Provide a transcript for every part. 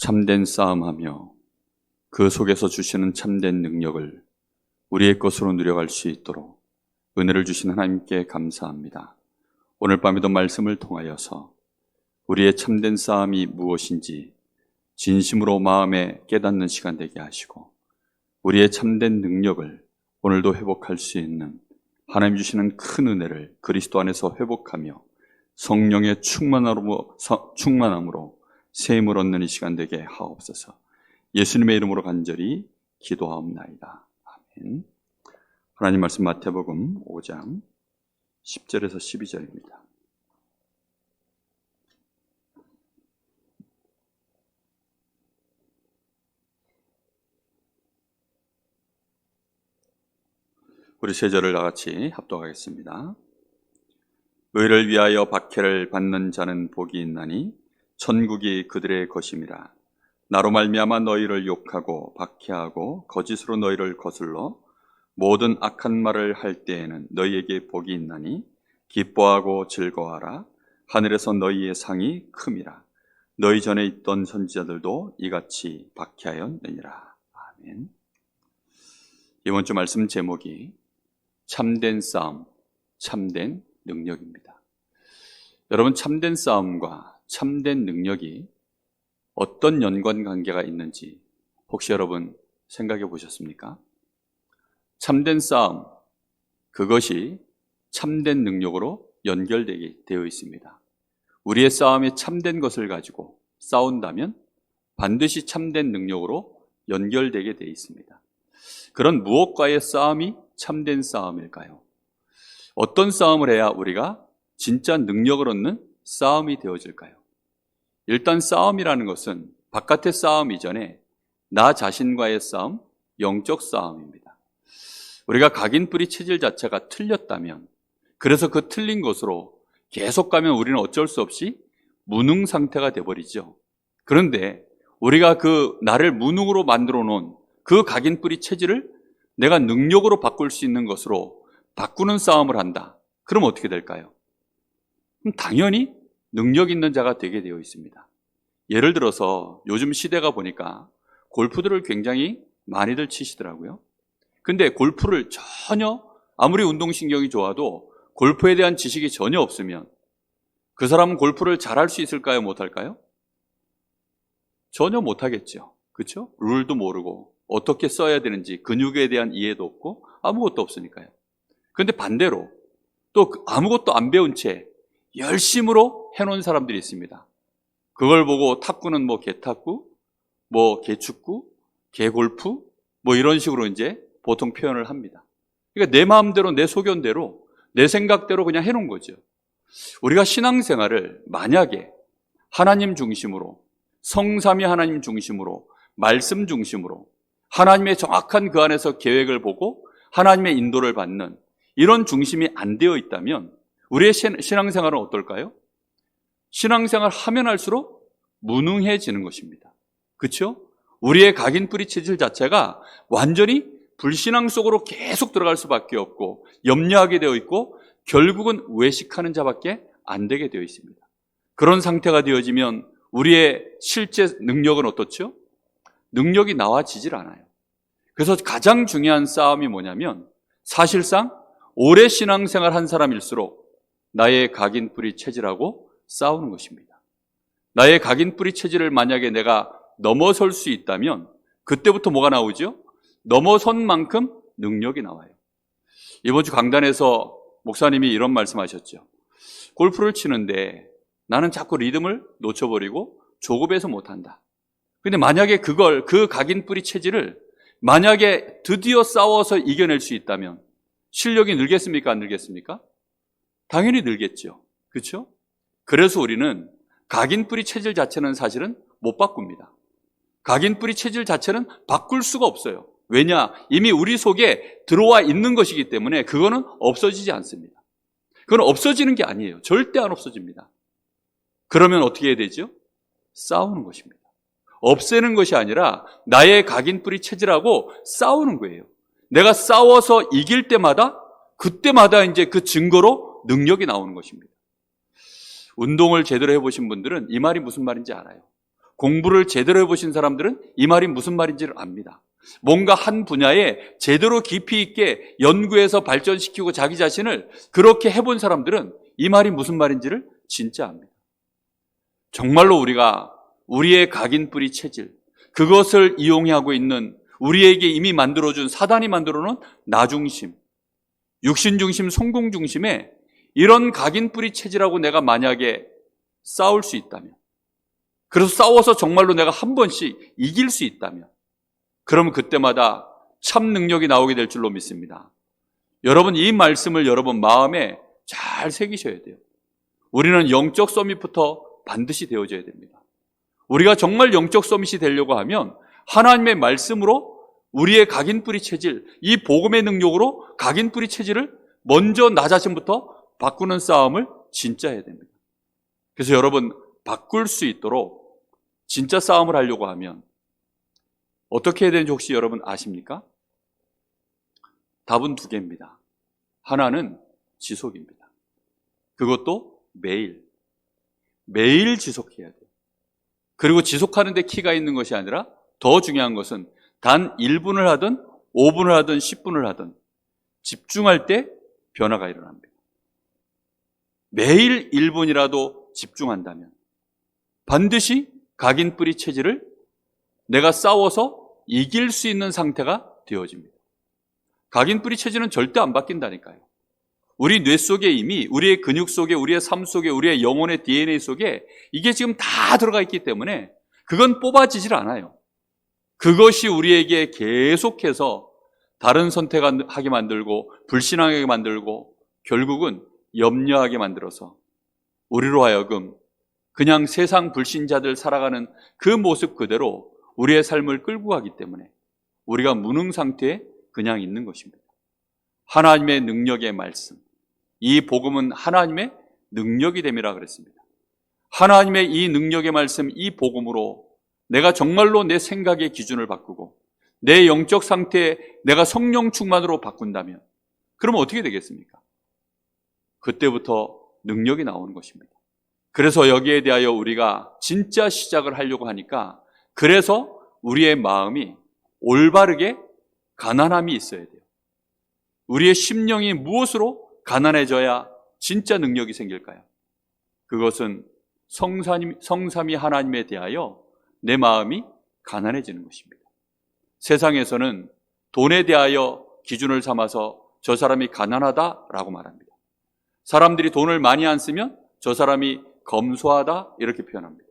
참된 싸움하며 그 속에서 주시는 참된 능력을 우리의 것으로 누려갈 수 있도록 은혜를 주신 하나님께 감사합니다. 오늘 밤에도 말씀을 통하여서 우리의 참된 싸움이 무엇인지 진심으로 마음에 깨닫는 시간 되게 하시고, 우리의 참된 능력을 오늘도 회복할 수 있는 하나님 주시는 큰 은혜를 그리스도 안에서 회복하며 성령의 충만함으로 새 힘을 얻는 이 시간 되게 하옵소서. 예수님의 이름으로 간절히 기도하옵나이다. 아멘. 하나님 말씀 마태복음 5장 10절에서 12절입니다. 우리 세 절을 다같이 합독하겠습니다. 의를 위하여 박해를 받는 자는 복이 있나니 천국이 그들의 것임이라. 나로 말미암아 너희를 욕하고 박해하고 거짓으로 너희를 거슬러 모든 악한 말을 할 때에는 너희에게 복이 있나니 기뻐하고 즐거워하라. 하늘에서 너희의 상이 큼이라. 너희 전에 있던 선지자들도 이같이 박해하였느니라. 아멘. 이번 주 말씀 제목이 참된 싸움, 참된 능력입니다. 여러분, 참된 싸움과 참된 능력이 어떤 연관관계가 있는지 혹시 여러분 생각해 보셨습니까? 참된 싸움, 그것이 참된 능력으로 연결되게 되어 있습니다. 우리의 싸움이 참된 것을 가지고 싸운다면 반드시 참된 능력으로 연결되게 되어 있습니다. 그런 무엇과의 싸움이 참된 싸움일까요? 어떤 싸움을 해야 우리가 진짜 능력을 얻는 싸움이 되어질까요? 일단 싸움이라는 것은 바깥의 싸움 이전에 나 자신과의 싸움, 영적 싸움입니다. 우리가 각인뿌리 체질 자체가 틀렸다면, 그래서 그 틀린 것으로 계속 가면 우리는 어쩔 수 없이 무능 상태가 되어버리죠. 그런데 우리가 그 나를 무능으로 만들어 놓은 그 각인뿌리 체질을 내가 능력으로 바꿀 수 있는 것으로 바꾸는 싸움을 한다. 그럼 어떻게 될까요? 그럼 당연히 능력 있는 자가 되게 되어 있습니다. 예를 들어서 요즘 시대가 보니까 골프들을 굉장히 많이들 치시더라고요. 근데 골프를 전혀 아무리 운동신경이 좋아도 골프에 대한 지식이 전혀 없으면 그 사람은 골프를 잘할 수 있을까요? 못할까요? 전혀 못하겠죠. 그렇죠? 룰도 모르고 어떻게 써야 되는지 근육에 대한 이해도 없고 아무것도 없으니까요. 그런데 반대로 또 아무것도 안 배운 채 열심으로 해놓은 사람들이 있습니다. 그걸 보고 탁구는 뭐 개탁구, 뭐 개축구, 개골프 뭐 이런 식으로 이제 보통 표현을 합니다. 그러니까 내 마음대로, 내 소견대로, 내 생각대로 그냥 해놓은 거죠. 우리가 신앙생활을 만약에 하나님 중심으로, 성삼위 하나님 중심으로, 말씀 중심으로 하나님의 정확한 그 안에서 계획을 보고 하나님의 인도를 받는 이런 중심이 안 되어 있다면 우리의 신앙생활은 어떨까요? 신앙생활 하면 할수록 무능해지는 것입니다. 그렇죠? 우리의 각인뿌리 체질 자체가 완전히 불신앙 속으로 계속 들어갈 수밖에 없고 염려하게 되어 있고 결국은 외식하는 자밖에 안 되게 되어 있습니다. 그런 상태가 되어지면 우리의 실제 능력은 어떻죠? 능력이 나와지질 않아요. 그래서 가장 중요한 싸움이 뭐냐면 사실상 오래 신앙생활 한 사람일수록 나의 각인뿌리 체질하고 싸우는 것입니다. 나의 각인뿌리 체질을 만약에 내가 넘어설 수 있다면 그때부터 뭐가 나오죠? 넘어선 만큼 능력이 나와요. 이번 주 강단에서 목사님이 이런 말씀하셨죠. 골프를 치는데 나는 자꾸 리듬을 놓쳐버리고 조급해서 못한다. 근데 만약에 그 각인뿌리 체질을 만약에 드디어 싸워서 이겨낼 수 있다면 실력이 늘겠습니까? 안 늘겠습니까? 당연히 늘겠죠. 그렇죠? 그래서 우리는 각인뿌리 체질 자체는 사실은 못 바꿉니다. 각인뿌리 체질 자체는 바꿀 수가 없어요. 왜냐? 이미 우리 속에 들어와 있는 것이기 때문에 그거는 없어지지 않습니다. 그건 없어지는 게 아니에요. 절대 안 없어집니다. 그러면 어떻게 해야 되죠? 싸우는 것입니다. 없애는 것이 아니라 나의 각인뿌리 체질하고 싸우는 거예요. 내가 싸워서 이길 때마다 그때마다 이제 그 증거로 능력이 나오는 것입니다. 운동을 제대로 해보신 분들은 이 말이 무슨 말인지 알아요. 공부를 제대로 해보신 사람들은 이 말이 무슨 말인지를 압니다. 뭔가 한 분야에 제대로 깊이 있게 연구해서 발전시키고 자기 자신을 그렇게 해본 사람들은 이 말이 무슨 말인지를 진짜 압니다. 정말로 우리가 우리의 각인뿌리 체질, 그것을 이용하고 있는 우리에게 이미 만들어준 사단이 만들어놓은 나중심, 육신중심, 성공중심에 이런 각인뿌리 체질하고 내가 만약에 싸울 수 있다면, 그래서 싸워서 정말로 내가 한 번씩 이길 수 있다면, 그러면 그때마다 참 능력이 나오게 될 줄로 믿습니다. 여러분, 이 말씀을 여러분 마음에 잘 새기셔야 돼요. 우리는 영적 서밋부터 반드시 되어져야 됩니다. 우리가 정말 영적 서밋이 되려고 하면 하나님의 말씀으로 우리의 각인뿌리 체질, 이 복음의 능력으로 각인뿌리 체질을 먼저 나 자신부터 바꾸는 싸움을 진짜 해야 됩니다. 그래서 여러분, 바꿀 수 있도록 진짜 싸움을 하려고 하면 어떻게 해야 되는지 혹시 여러분 아십니까? 답은 두 개입니다. 하나는 지속입니다. 그것도 매일 지속해야 돼요. 그리고 지속하는 데 키가 있는 것이 아니라 더 중요한 것은 단 1분을 하든 5분을 하든 10분을 하든 집중할 때 변화가 일어납니다. 매일 1분이라도 집중한다면 반드시 각인뿌리 체질을 내가 싸워서 이길 수 있는 상태가 되어집니다. 각인뿌리 체질은 절대 안 바뀐다니까요. 우리 뇌 속에 이미 우리의 근육 속에, 우리의 삶 속에, 우리의 영혼의 DNA 속에 이게 지금 다 들어가 있기 때문에 그건 뽑아지질 않아요. 그것이 우리에게 계속해서 다른 선택하게 만들고 불신앙하게 만들고 결국은 염려하게 만들어서 우리로 하여금 그냥 세상 불신자들 살아가는 그 모습 그대로 우리의 삶을 끌고 가기 때문에 우리가 무능 상태에 그냥 있는 것입니다. 하나님의 능력의 말씀, 이 복음은 하나님의 능력이 됨이라 그랬습니다. 하나님의 이 능력의 말씀, 이 복음으로 내가 정말로 내 생각의 기준을 바꾸고 내 영적 상태에 내가 성령 충만으로 바꾼다면 그러면 어떻게 되겠습니까? 그때부터 능력이 나오는 것입니다. 그래서 여기에 대하여 우리가 진짜 시작을 하려고 하니까 그래서 우리의 마음이 올바르게 가난함이 있어야 돼요. 우리의 심령이 무엇으로 가난해져야 진짜 능력이 생길까요? 그것은 성삼위 하나님에 대하여 내 마음이 가난해지는 것입니다. 세상에서는 돈에 대하여 기준을 삼아서 저 사람이 가난하다라고 말합니다. 사람들이 돈을 많이 안 쓰면 저 사람이 검소하다 이렇게 표현합니다.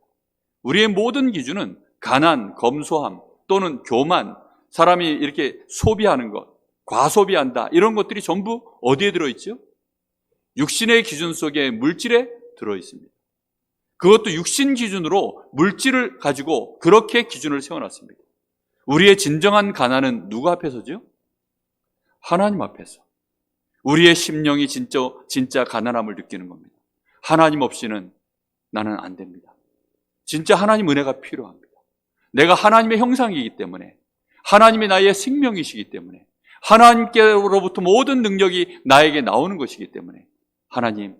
우리의 모든 기준은 가난, 검소함 또는 교만, 사람이 이렇게 소비하는 것, 과소비한다 이런 것들이 전부 어디에 들어있죠? 육신의 기준 속에 물질에 들어있습니다. 그것도 육신 기준으로 물질을 가지고 그렇게 기준을 세워놨습니다. 우리의 진정한 가난은 누구 앞에서죠? 하나님 앞에서. 우리의 심령이 진짜 가난함을 느끼는 겁니다. 하나님 없이는 나는 안 됩니다. 진짜 하나님 은혜가 필요합니다. 내가 하나님의 형상이기 때문에, 하나님이 나의 생명이시기 때문에, 하나님께로부터 모든 능력이 나에게 나오는 것이기 때문에 하나님,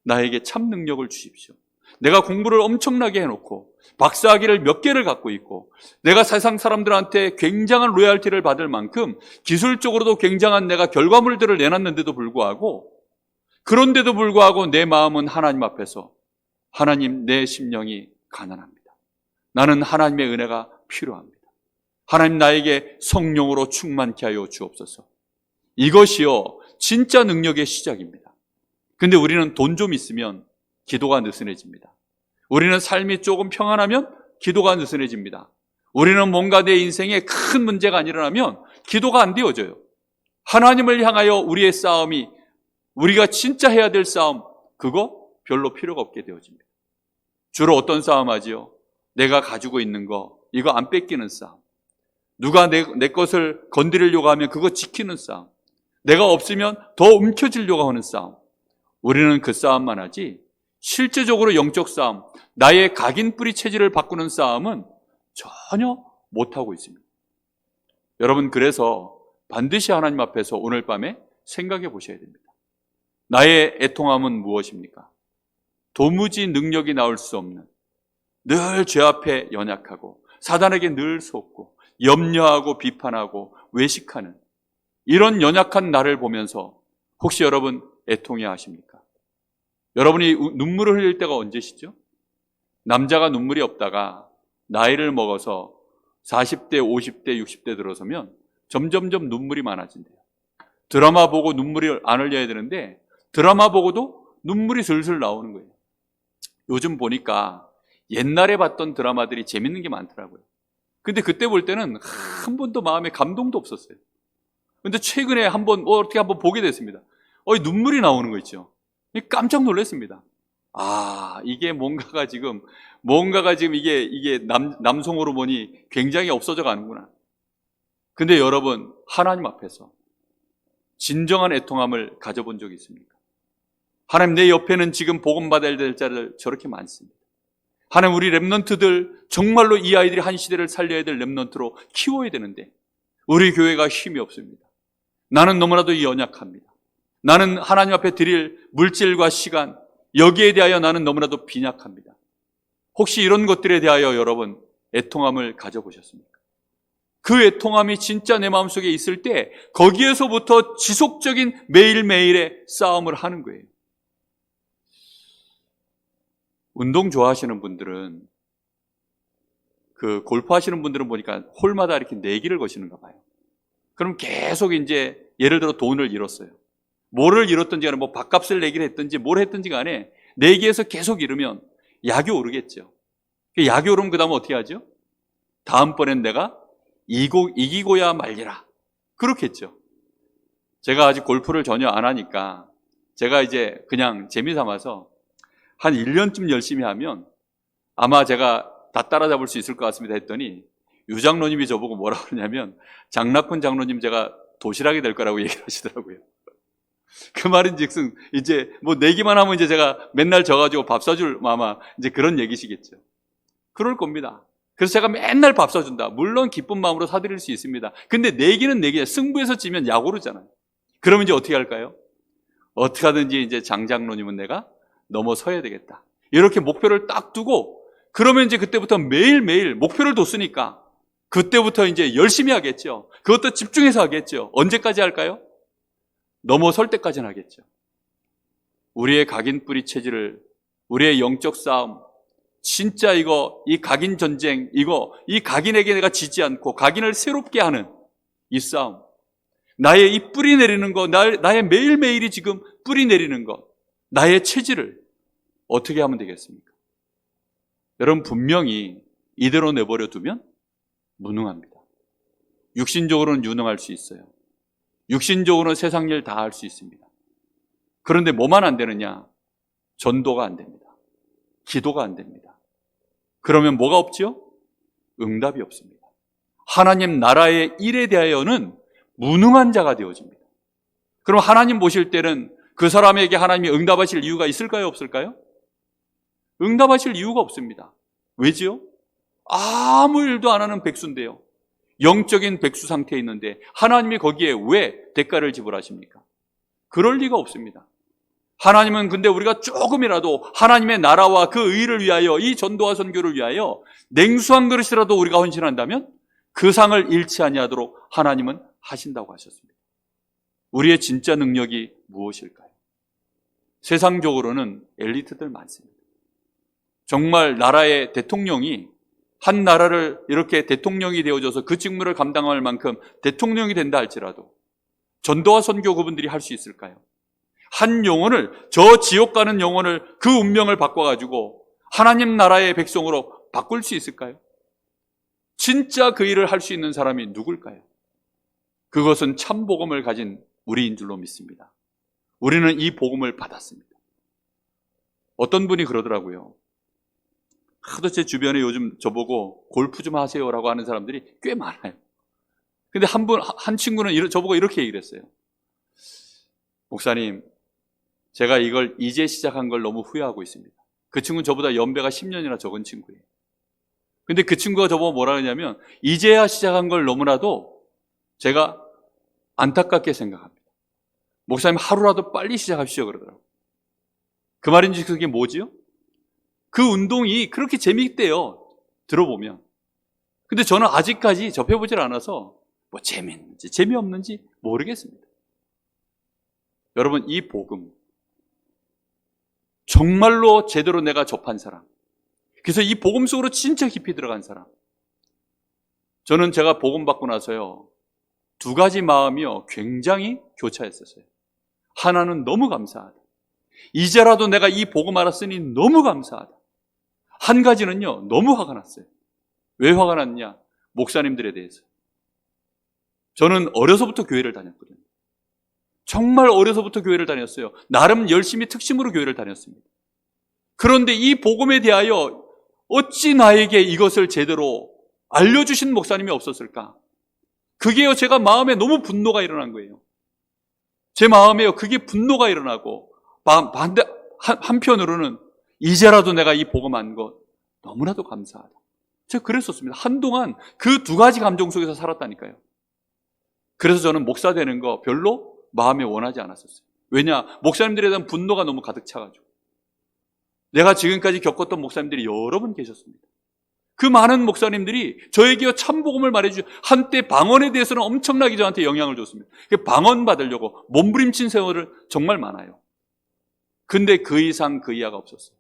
나에게 참 능력을 주십시오. 내가 공부를 엄청나게 해놓고 박사학위를 몇 개를 갖고 있고 내가 세상 사람들한테 굉장한 로열티를 받을 만큼 기술적으로도 굉장한 내가 결과물들을 내놨는데도 불구하고, 그런데도 불구하고 내 마음은 하나님 앞에서 하나님, 내 심령이 가난합니다. 나는 하나님의 은혜가 필요합니다. 하나님, 나에게 성령으로 충만케 하여 주옵소서. 이것이요 진짜 능력의 시작입니다. 근데 우리는 돈 좀 있으면 기도가 느슨해집니다. 우리는 삶이 조금 평안하면 기도가 느슨해집니다. 우리는 뭔가 내 인생에 큰 문제가 안 일어나면 기도가 안 되어져요. 하나님을 향하여 우리의 싸움이, 우리가 진짜 해야 될 싸움, 그거 별로 필요가 없게 되어집니다. 주로 어떤 싸움 하지요? 내가 가지고 있는 거, 이거 안 뺏기는 싸움. 누가 내 것을 건드리려고 하면 그거 지키는 싸움. 내가 없으면 더 움켜쥐려고 하는 싸움. 우리는 그 싸움만 하지 실제적으로 영적 싸움, 나의 각인뿌리 체질을 바꾸는 싸움은 전혀 못하고 있습니다. 여러분, 그래서 반드시 하나님 앞에서 오늘 밤에 생각해 보셔야 됩니다. 나의 애통함은 무엇입니까? 도무지 능력이 나올 수 없는, 늘 죄 앞에 연약하고 사단에게 늘 속고 염려하고 비판하고 외식하는 이런 연약한 나를 보면서 혹시 여러분 애통해 하십니까? 여러분이 눈물을 흘릴 때가 언제시죠? 남자가 눈물이 없다가 나이를 먹어서 40대, 50대, 60대 들어서면 점점점 눈물이 많아진대요. 드라마 보고 눈물이 안 흘려야 되는데 드라마 보고도 눈물이 슬슬 나오는 거예요. 요즘 보니까 옛날에 봤던 드라마들이 재밌는 게 많더라고요. 근데 그때 볼 때는 한 번도 마음에 감동도 없었어요. 근데 최근에 어떻게 한번 보게 됐습니다. 눈물이 나오는 거 있죠. 깜짝 놀랐습니다. 이게 뭔가가 지금 이게 남성 호르몬이 굉장히 없어져 가는구나. 근데 여러분, 하나님 앞에서 진정한 애통함을 가져본 적이 있습니까? 하나님, 내 옆에는 지금 복음 받아야 될 자들 저렇게 많습니다. 하나님, 우리 렘넌트들 정말로 이 아이들이 한 시대를 살려야 될 렘넌트로 키워야 되는데 우리 교회가 힘이 없습니다. 나는 너무나도 연약합니다. 나는 하나님 앞에 드릴 물질과 시간, 여기에 대하여 나는 너무나도 빈약합니다. 혹시 이런 것들에 대하여 여러분 애통함을 가져보셨습니까? 그 애통함이 진짜 내 마음속에 있을 때 거기에서부터 지속적인 매일매일의 싸움을 하는 거예요. 운동 좋아하시는 분들은, 골프 하시는 분들은 보니까 홀마다 이렇게 내기를 거시는가 봐요. 그럼 계속 이제 예를 들어 돈을 잃었어요. 뭐를 잃었든지 간에 밥값을 내기를 했든지 뭘 했든지 간에 내기에서 계속 잃으면 약이 오르겠죠. 약이 오르면 그 다음에 어떻게 하죠? 다음번엔 내가 이기고야 말리라. 그렇겠죠. 제가 아직 골프를 전혀 안 하니까 제가 이제 그냥 재미 삼아서 한 1년쯤 열심히 하면 아마 제가 다 따라잡을 수 있을 것 같습니다 했더니 유 장로님이 저보고 뭐라고 그러냐면 장락훈 장로님 제가 도시락이 될 거라고 얘기를 하시더라고요. 그 말인즉슨 이제 내기만 하면 이제 제가 맨날 져가지고 밥 사줄 아마 이제 그런 얘기시겠죠. 그럴 겁니다. 그래서 제가 맨날 밥 사준다. 물론 기쁜 마음으로 사드릴 수 있습니다. 근데 내기는 내기야. 승부에서 지면 약 오르잖아요. 그러면 이제 어떻게 할까요? 어떻게 하든지 이제 장장로님은 내가 넘어서야 되겠다. 이렇게 목표를 딱 두고 그러면 이제 그때부터 매일매일 목표를 뒀으니까 그때부터 이제 열심히 하겠죠. 그것도 집중해서 하겠죠. 언제까지 할까요? 넘어설 때까지는 하겠죠. 우리의 각인 뿌리 체질을, 우리의 영적 싸움, 진짜 이 각인 전쟁, 이 각인에게 내가 지지 않고 각인을 새롭게 하는 이 싸움, 나의 이 뿌리 내리는 것, 나의 매일매일이 지금 뿌리 내리는 것, 나의 체질을 어떻게 하면 되겠습니까? 여러분, 분명히 이대로 내버려 두면 무능합니다. 육신적으로는 유능할 수 있어요. 육신적으로는 세상 일 다 할 수 있습니다. 그런데 뭐만 안 되느냐? 전도가 안 됩니다. 기도가 안 됩니다. 그러면 뭐가 없죠? 응답이 없습니다. 하나님 나라의 일에 대하여는 무능한 자가 되어집니다. 그럼 하나님 보실 때는 그 사람에게 하나님이 응답하실 이유가 있을까요? 없을까요? 응답하실 이유가 없습니다. 왜지요? 아무 일도 안 하는 백수인데요. 영적인 백수 상태에 있는데 하나님이 거기에 왜 대가를 지불하십니까? 그럴 리가 없습니다. 하나님은 근데 우리가 조금이라도 하나님의 나라와 그 의를 위하여, 이 전도와 선교를 위하여 냉수 한 그릇이라도 우리가 헌신한다면 그 상을 잃지 아니하도록 하나님은 하신다고 하셨습니다. 우리의 진짜 능력이 무엇일까요? 세상적으로는 엘리트들 많습니다. 정말 나라의 대통령이 한 나라를 이렇게 대통령이 되어줘서 그 직무를 감당할 만큼 대통령이 된다 할지라도 전도와 선교 그분들이 할 수 있을까요? 한 영혼을, 저 지옥 가는 영혼을 그 운명을 바꿔가지고 하나님 나라의 백성으로 바꿀 수 있을까요? 진짜 그 일을 할 수 있는 사람이 누굴까요? 그것은 참 복음을 가진 우리인 줄로 믿습니다. 우리는 이 복음을 받았습니다. 어떤 분이 그러더라고요. 하도 제 주변에 요즘 저보고 골프 좀 하세요라고 하는 사람들이 꽤 많아요. 근데 한 친구는 저보고 이렇게 얘기를 했어요. 목사님, 제가 이걸 이제 시작한 걸 너무 후회하고 있습니다. 그 친구는 저보다 연배가 10년이나 적은 친구예요. 근데 그 친구가 저보고 뭐라 그러냐면 이제야 시작한 걸 너무나도 제가 안타깝게 생각합니다. 목사님 하루라도 빨리 시작하십시오 그러더라고요. 그 말인지 그게 뭐지요? 그 운동이 그렇게 재미있대요. 들어보면. 근데 저는 아직까지 접해보질 않아서 뭐 재미있는지 재미없는지 모르겠습니다. 여러분, 이 복음 정말로 제대로 내가 접한 사람, 그래서 이 복음 속으로 진짜 깊이 들어간 사람, 저는 제가 복음 받고 나서요, 두 가지 마음이요 굉장히 교차했었어요. 하나는 너무 감사하다. 이제라도 내가 이 복음 알았으니 너무 감사하다. 한 가지는요, 너무 화가 났어요. 왜 화가 났냐? 목사님들에 대해서. 저는 어려서부터 교회를 다녔거든요. 정말 어려서부터 교회를 다녔어요. 나름 열심히 특심으로 교회를 다녔습니다. 그런데 이 복음에 대하여 어찌 나에게 이것을 제대로 알려주신 목사님이 없었을까? 그게요, 제가 마음에 너무 분노가 일어난 거예요. 제 마음에요, 그게 분노가 일어나고, 한편으로는 이제라도 내가 이 복음 안 것 너무나도 감사하다. 제가 그랬었습니다. 한동안 그 두 가지 감정 속에서 살았다니까요. 그래서 저는 목사 되는 거 별로 마음에 원하지 않았었어요. 왜냐? 목사님들에 대한 분노가 너무 가득 차가지고. 내가 지금까지 겪었던 목사님들이 여러 분 계셨습니다. 그 많은 목사님들이 저에게 참복음을 말해주죠. 한때 방언에 대해서는 엄청나게 저한테 영향을 줬습니다. 방언 받으려고 몸부림친 세월을 정말 많아요. 근데 그 이상 그 이하가 없었어요.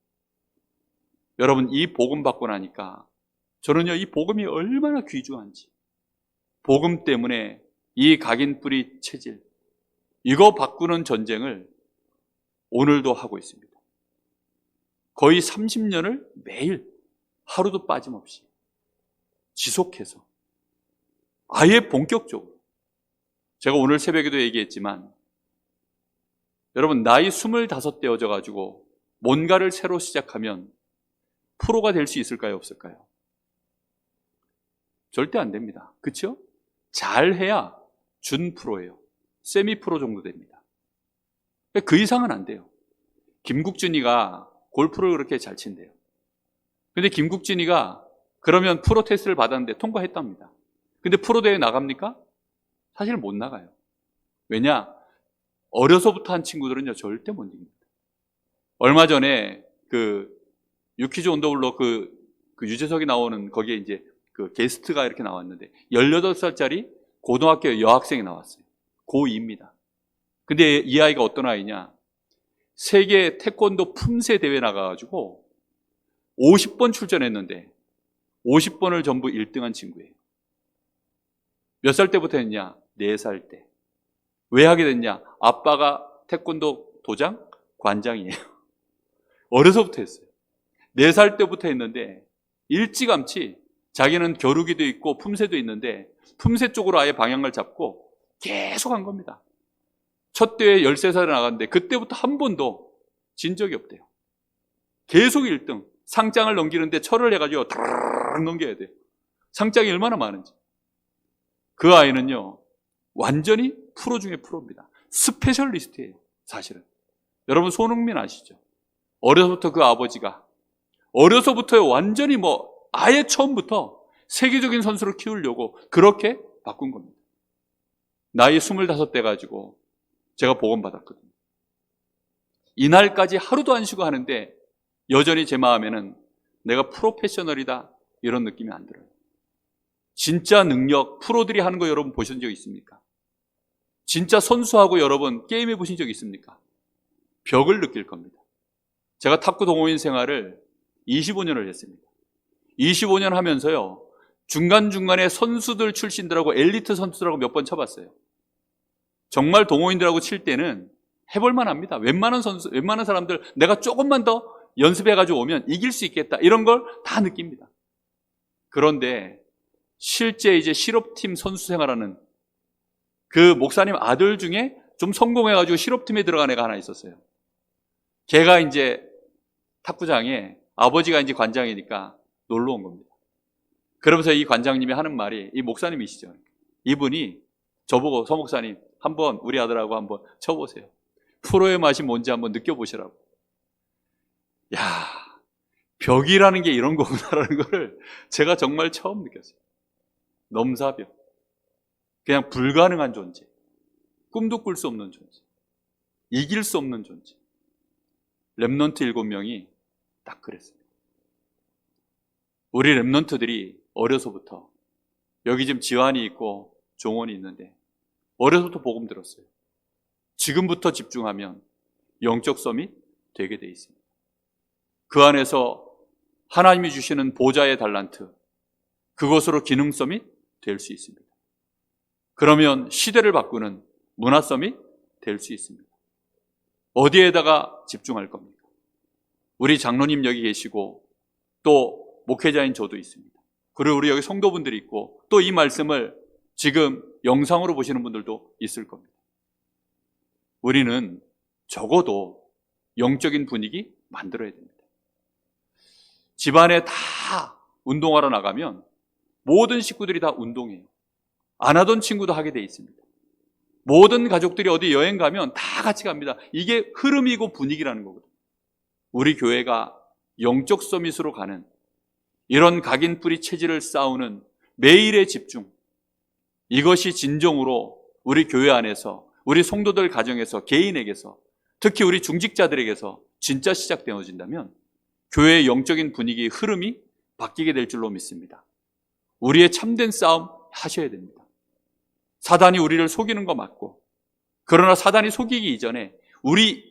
여러분, 이 복음 받고 나니까 저는요, 이 복음이 얼마나 귀중한지, 복음 때문에 이 각인뿌리 체질, 이거 바꾸는 전쟁을 오늘도 하고 있습니다. 거의 30년을 매일 하루도 빠짐없이 지속해서 아예 본격적으로, 제가 오늘 새벽에도 얘기했지만 여러분, 나이 25 되어져 가지고 뭔가를 새로 시작하면 프로가 될 수 있을까요? 없을까요? 절대 안 됩니다. 그렇죠? 잘해야 준 프로예요. 세미 프로 정도 됩니다. 그 이상은 안 돼요. 김국준이가 골프를 그렇게 잘 친대요. 근데 김국준이가 그러면 프로 테스트를 받았는데 통과했답니다. 근데 프로 대회 나갑니까? 사실 못 나가요. 왜냐? 어려서부터 한 친구들은요, 절대 못 이깁니다. 얼마 전에 유퀴즈 온 더 블록 그 유재석이 나오는 거기에 이제 그 게스트가 이렇게 나왔는데 18살짜리 고등학교 여학생이 나왔어요. 고2입니다. 근데 이 아이가 어떤 아이냐? 세계 태권도 품새 대회 나가가지고 50번 출전했는데 50번을 전부 1등한 친구예요. 몇 살 때부터 했냐? 4살 때. 왜 하게 됐냐? 아빠가 태권도 도장 관장이에요. 어려서부터 했어요. 4살 때부터 했는데 일찌감치 자기는 겨루기도 있고 품새도 있는데 품새 쪽으로 아예 방향을 잡고 계속 한 겁니다. 첫 대회 13살에 나갔는데 그때부터 한 번도 진 적이 없대요. 계속 1등. 상장을 넘기는데 철을 해가지고 드르륵 넘겨야 돼요. 상장이 얼마나 많은지. 그 아이는요, 완전히 프로 중에 프로입니다. 스페셜리스트예요, 사실은. 여러분, 손흥민 아시죠? 어려서부터 그 아버지가 어려서부터 완전히 아예 처음부터 세계적인 선수를 키우려고 그렇게 바꾼 겁니다. 나이 25 돼가지고 제가 복음 받았거든요. 이날까지 하루도 안 쉬고 하는데 여전히 제 마음에는 내가 프로페셔널이다 이런 느낌이 안 들어요. 진짜 능력, 프로들이 하는 거 여러분 보신 적 있습니까? 진짜 선수하고 여러분 게임해 보신 적 있습니까? 벽을 느낄 겁니다. 제가 탁구 동호인 생활을 25년을 했습니다. 25년 하면서요, 중간중간에 선수들 출신들하고 엘리트 선수들하고 몇 번 쳐봤어요. 정말 동호인들하고 칠 때는 해볼만 합니다. 웬만한 사람들 내가 조금만 더 연습해가지고 오면 이길 수 있겠다. 이런 걸 다 느낍니다. 그런데 실제 이제 실업팀 선수 생활하는 그 목사님 아들 중에 좀 성공해가지고 실업팀에 들어간 애가 하나 있었어요. 걔가 이제 탁구장에 아버지가 이제 관장이니까 놀러 온 겁니다. 그러면서 이 관장님이 하는 말이, 이 목사님이시죠. 이분이 저보고, 서 목사님, 한번 우리 아들하고 한번 쳐보세요. 프로의 맛이 뭔지 한번 느껴보시라고. 야, 벽이라는 게 이런 거구나라는 걸 제가 정말 처음 느꼈어요. 넘사벽. 그냥 불가능한 존재. 꿈도 꿀 수 없는 존재. 이길 수 없는 존재. 렘넌트 7명이 딱 그랬어요. 우리 렘넌트들이 어려서부터, 여기 지금 지환이 있고 종원이 있는데 어려서부터 복음 들었어요. 지금부터 집중하면 영적 섬이 되게 돼 있습니다. 그 안에서 하나님이 주시는 보좌의 달란트, 그것으로 기능섬이 될 수 있습니다. 그러면 시대를 바꾸는 문화섬이 될 수 있습니다. 어디에다가 집중할 겁니까? 우리 장로님 여기 계시고 또 목회자인 저도 있습니다. 그리고 우리 여기 성도분들이 있고 또 이 말씀을 지금 영상으로 보시는 분들도 있을 겁니다. 우리는 적어도 영적인 분위기 만들어야 됩니다. 집안에 다 운동하러 나가면 모든 식구들이 다 운동해요. 안 하던 친구도 하게 돼 있습니다. 모든 가족들이 어디 여행 가면 다 같이 갑니다. 이게 흐름이고 분위기라는 거거든요. 우리 교회가 영적 서밋으로 가는 이런 각인뿌리 체질을 쌓우는 매일의 집중, 이것이 진정으로 우리 교회 안에서, 우리 성도들 가정에서, 개인에게서, 특히 우리 중직자들에게서 진짜 시작되어진다면 교회의 영적인 분위기, 흐름이 바뀌게 될 줄로 믿습니다. 우리의 참된 싸움 하셔야 됩니다. 사단이 우리를 속이는 거 맞고, 그러나 사단이 속이기 이전에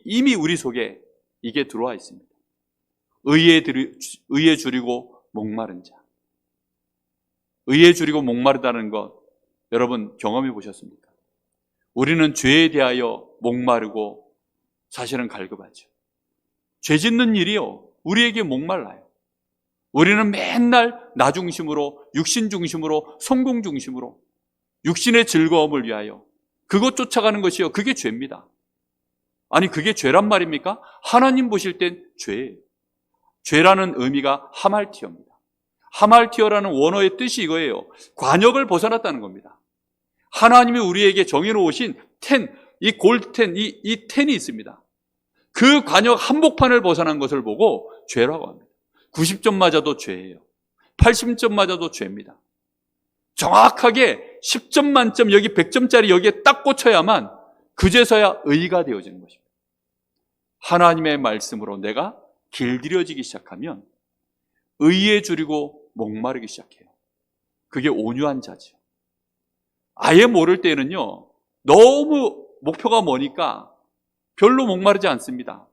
이미 우리 속에 이게 들어와 있습니다. 의에 줄이고 목마른 자. 의에 줄이고 목마르다는 것 여러분 경험해 보셨습니까? 우리는 죄에 대하여 목마르고 사실은 갈급하죠. 죄 짓는 일이요, 우리에게 목말라요. 우리는 맨날 나 중심으로, 육신 중심으로, 성공 중심으로, 육신의 즐거움을 위하여 그것 쫓아가는 것이요, 그게 죄입니다. 아니 그게 죄란 말입니까? 하나님 보실 땐 죄예요. 죄라는 의미가 하말티어입니다. 하말티어라는 원어의 뜻이 이거예요. 관역을 벗어났다는 겁니다. 하나님이 우리에게 정해놓으신 이 골텐, 이 텐이 있습니다. 그 관역 한복판을 벗어난 것을 보고 죄라고 합니다. 90점 맞아도 죄예요. 80점 맞아도 죄입니다. 정확하게 10점 만점, 여기 100점짜리 여기에 딱 꽂혀야만 그제서야 의가 되어지는 것입니다. 하나님의 말씀으로 내가 길들여지기 시작하면 의에 줄이고 목마르기 시작해요. 그게 온유한 자죠. 아예 모를 때는요, 너무 목표가 머니까 별로 목마르지 않습니다.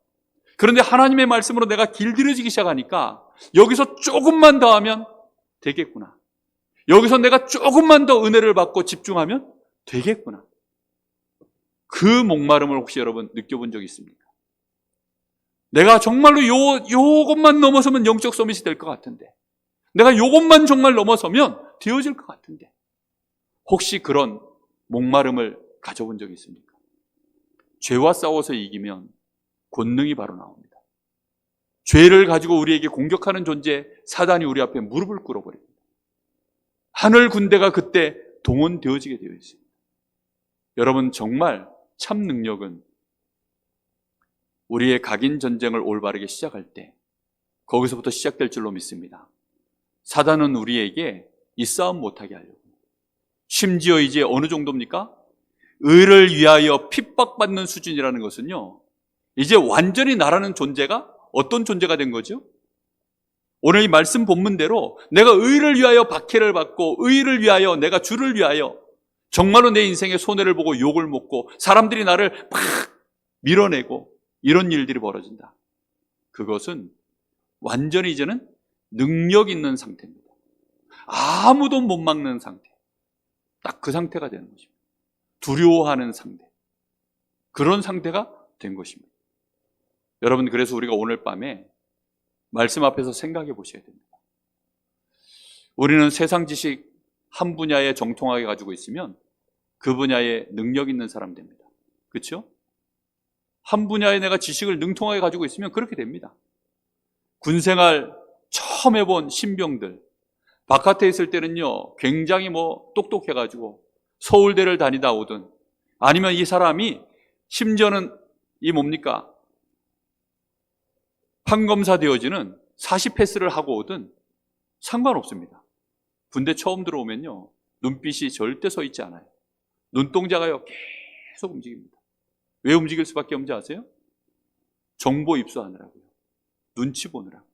그런데 하나님의 말씀으로 내가 길들여지기 시작하니까 여기서 조금만 더 하면 되겠구나. 여기서 내가 조금만 더 은혜를 받고 집중하면 되겠구나. 그 목마름을 혹시 여러분 느껴본 적 있습니까? 내가 정말로 요것만 넘어서면 영적 서밋이 될 것 같은데, 내가 요것만 정말 넘어서면 되어질 것 같은데, 혹시 그런 목마름을 가져본 적이 있습니까? 죄와 싸워서 이기면 권능이 바로 나옵니다. 죄를 가지고 우리에게 공격하는 존재 사단이 우리 앞에 무릎을 꿇어버립니다. 하늘 군대가 그때 동원되어지게 되어 있습니다. 여러분, 정말 참 능력은 우리의 각인 전쟁을 올바르게 시작할 때 거기서부터 시작될 줄로 믿습니다. 사단은 우리에게 이 싸움 못하게 하려고, 심지어 이제 어느 정도입니까? 의를 위하여 핍박받는 수준이라는 것은요, 이제 완전히 나라는 존재가 어떤 존재가 된 거죠? 오늘 이 말씀 본문대로 내가 의를 위하여 박해를 받고, 의를 위하여, 내가 주를 위하여 정말로 내 인생의 손해를 보고 욕을 먹고 사람들이 나를 막 밀어내고 이런 일들이 벌어진다. 그것은 완전히 이제는 능력 있는 상태입니다. 아무도 못 막는 상태. 딱 그 상태가 되는 것입니다. 두려워하는 상태. 그런 상태가 된 것입니다. 여러분, 그래서 우리가 오늘 밤에 말씀 앞에서 생각해 보셔야 됩니다. 우리는 세상 지식 한 분야에 정통하게 가지고 있으면 그 분야에 능력 있는 사람 됩니다. 그렇죠? 한 분야에 내가 지식을 능통하게 가지고 있으면 그렇게 됩니다. 군생활 처음 해본 신병들, 바깥에 있을 때는요, 굉장히 똑똑해가지고 서울대를 다니다 오든, 아니면 이 사람이 심지어는 판검사 되어지는 40패스를 하고 오든 상관없습니다. 군대 처음 들어오면요, 눈빛이 절대 서 있지 않아요. 눈동자가요, 계속 움직입니다. 왜 움직일 수밖에 없는지 아세요? 정보 입수하느라고요. 눈치 보느라고.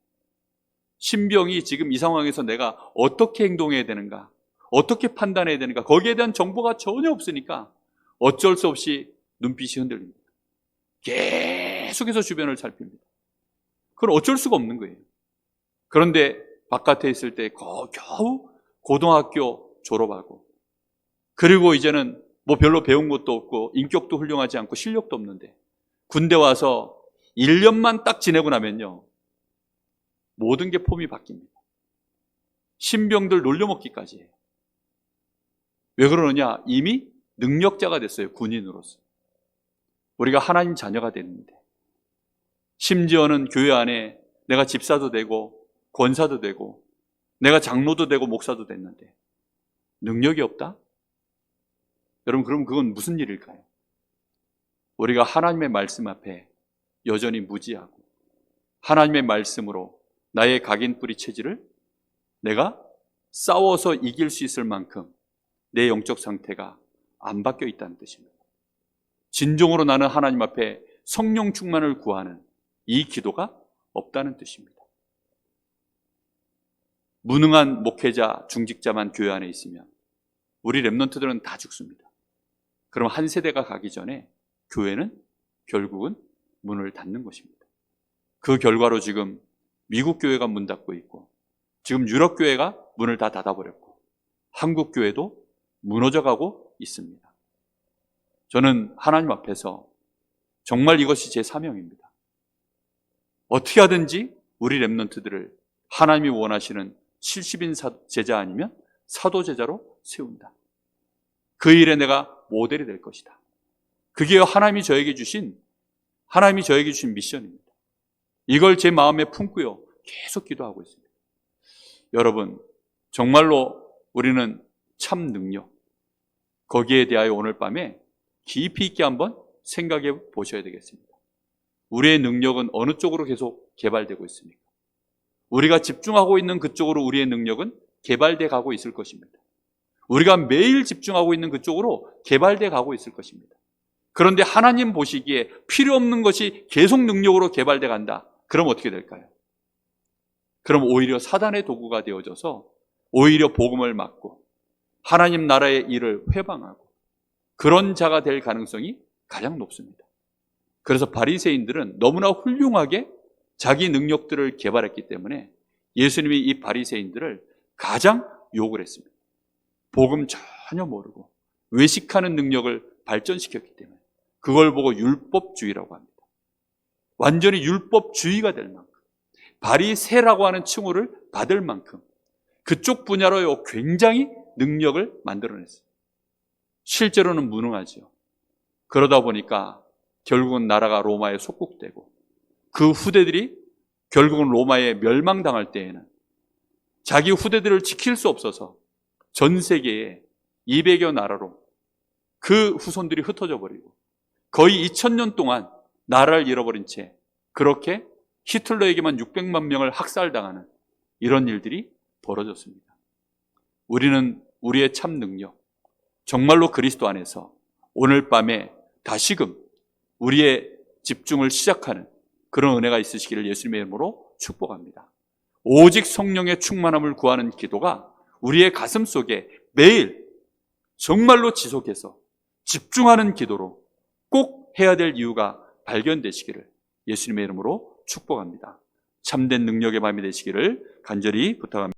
신병이 지금 이 상황에서 내가 어떻게 행동해야 되는가, 어떻게 판단해야 되는가, 거기에 대한 정보가 전혀 없으니까 어쩔 수 없이 눈빛이 흔들립니다. 계속해서 주변을 살핍니다. 그건 어쩔 수가 없는 거예요. 그런데 바깥에 있을 때 겨우 고등학교 졸업하고, 그리고 이제는 뭐 별로 배운 것도 없고 인격도 훌륭하지 않고 실력도 없는데 군대 와서 1년만 딱 지내고 나면요, 모든 게 폼이 바뀝니다. 신병들 놀려먹기까지 해요. 왜 그러느냐? 이미 능력자가 됐어요. 군인으로서. 우리가 하나님 자녀가 됐는데, 심지어는 교회 안에 내가 집사도 되고 권사도 되고 내가 장로도 되고 목사도 됐는데 능력이 없다? 여러분, 그럼 그건 무슨 일일까요? 우리가 하나님의 말씀 앞에 여전히 무지하고 하나님의 말씀으로 나의 각인 뿌리 체질을 내가 싸워서 이길 수 있을 만큼 내 영적 상태가 안 바뀌어 있다는 뜻입니다. 진정으로 나는 하나님 앞에 성령 충만을 구하는 이 기도가 없다는 뜻입니다. 무능한 목회자, 중직자만 교회 안에 있으면 우리 렘넌트들은 다 죽습니다. 그럼 한 세대가 가기 전에 교회는 결국은 문을 닫는 것입니다. 그 결과로 지금 미국 교회가 문 닫고 있고, 지금 유럽 교회가 문을 다 닫아버렸고, 한국 교회도 무너져가고 있습니다. 저는 하나님 앞에서 정말 이것이 제 사명입니다. 어떻게 하든지 우리 렘넌트들을 하나님이 원하시는 70인 제자 아니면 사도 제자로 세운다. 그 일에 내가 모델이 될 것이다. 그게 하나님이 저에게 주신 미션입니다. 이걸 제 마음에 품고요, 계속 기도하고 있습니다. 여러분, 정말로 우리는 참 능력, 거기에 대하여 오늘 밤에 깊이 있게 한번 생각해 보셔야 되겠습니다. 우리의 능력은 어느 쪽으로 계속 개발되고 있습니까? 우리가 집중하고 있는 그쪽으로 우리의 능력은 개발돼 가고 있을 것입니다. 우리가 매일 집중하고 있는 그쪽으로 개발돼 가고 있을 것입니다. 그런데 하나님 보시기에 필요 없는 것이 계속 능력으로 개발돼 간다. 그럼 어떻게 될까요? 그럼 오히려 사단의 도구가 되어져서 오히려 복음을 막고 하나님 나라의 일을 회방하고 그런 자가 될 가능성이 가장 높습니다. 그래서 바리새인들은 너무나 훌륭하게 자기 능력들을 개발했기 때문에 예수님이 이 바리새인들을 가장 욕을 했습니다. 복음 전혀 모르고 외식하는 능력을 발전시켰기 때문에 그걸 보고 율법주의라고 합니다. 완전히 율법주의가 될 만큼, 바리새라고 하는 칭호를 받을 만큼 그쪽 분야로 굉장히 능력을 만들어냈어요. 실제로는 무능하죠. 그러다 보니까 결국은 나라가 로마에 속국되고 그 후대들이 결국은 로마에 멸망당할 때에는 자기 후대들을 지킬 수 없어서 전 세계에 200여 나라로 그 후손들이 흩어져 버리고 거의 2000년 동안 나라를 잃어버린 채 그렇게 히틀러에게만 600만 명을 학살당하는 이런 일들이 벌어졌습니다. 우리는 우리의 참 능력, 정말로 그리스도 안에서 오늘 밤에 다시금 우리의 집중을 시작하는 그런 은혜가 있으시기를 예수님의 이름으로 축복합니다. 오직 성령의 충만함을 구하는 기도가 우리의 가슴 속에 매일 정말로 지속해서 집중하는 기도로 꼭 해야 될 이유가 발견되시기를 예수님의 이름으로 축복합니다. 참된 능력의 밤이 되시기를 간절히 부탁합니다.